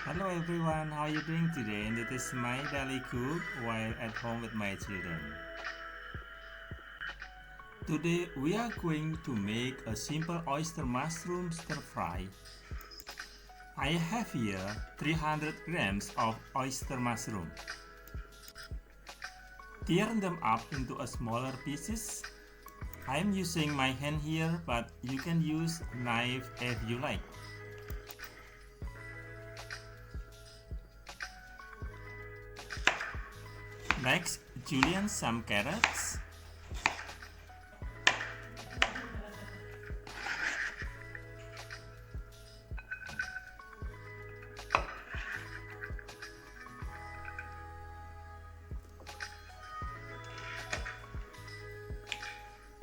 Hello everyone, how are you doing today? And this is my daily cook while at home with my children. Today we are going to make a simple oyster mushroom stir fry. I have here 300 grams of oyster mushroom. Tear them up into a smaller pieces. I am using my hand here, but you can use knife if you like. Next, julienne some carrots,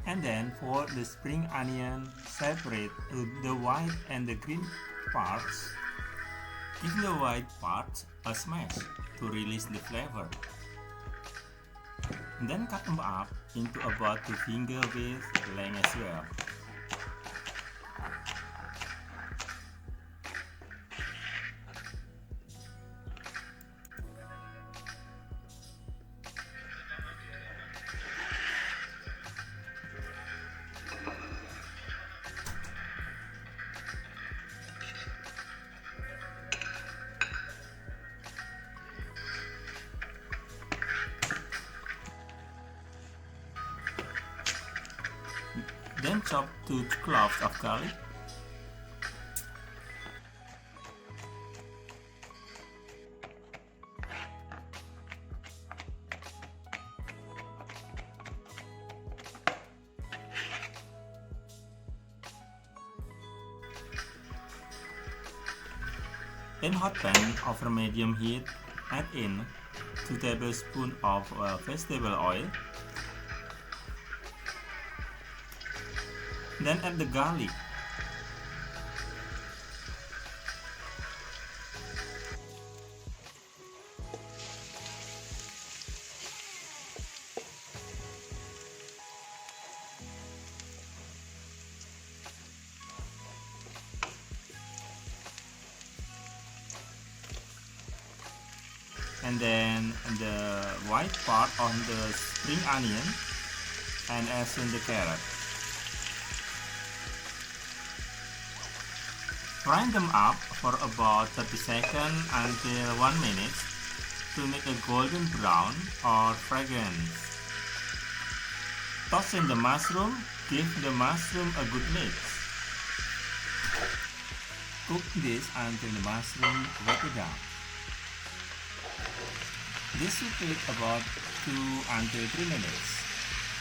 and then for the spring onion, separate the white and the green parts. Give the white parts a smash to release the flavor. Then cut them up into about 2 finger width length as well. Then chop 2 cloves of garlic. In hot pan over medium heat, add in 2 tablespoons of vegetable oil. Then add the garlic. And then the white part on the spring onion and as in the carrot. Fry them up for about 30 seconds until 1 minute to make a golden brown or fragrance. Toss in the mushroom, give the mushroom a good mix. Cook this until the mushroom wet down. This will take about 2 until 3 minutes.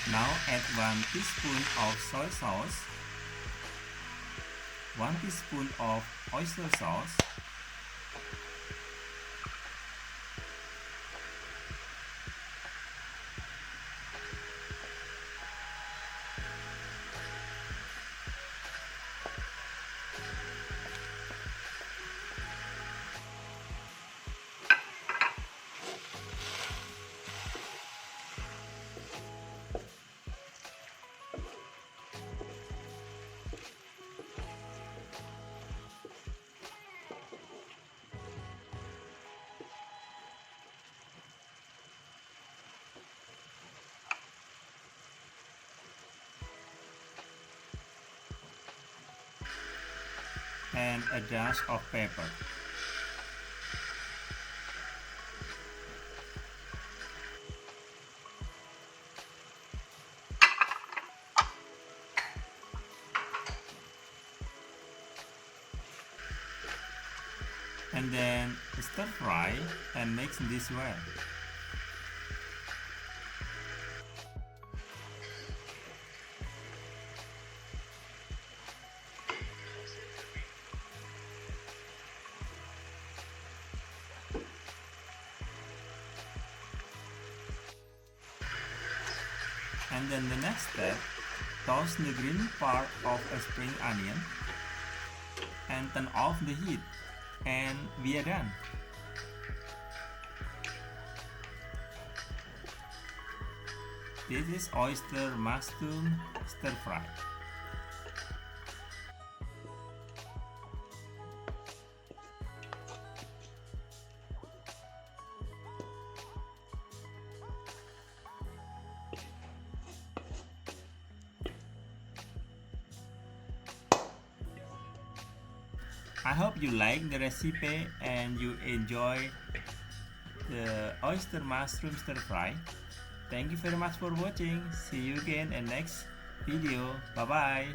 Now add 1 teaspoon of soy sauce, 1 teaspoon of oyster sauce, and a dash of pepper. And then stir fry and mix this well. And then the next step, toss the green part of a spring onion and turn off the heat, and we are done. This is oyster mushroom stir fry. I hope you like the recipe and you enjoy the oyster mushroom stir fry. Thank you very much for watching. See you again in next video. Bye bye.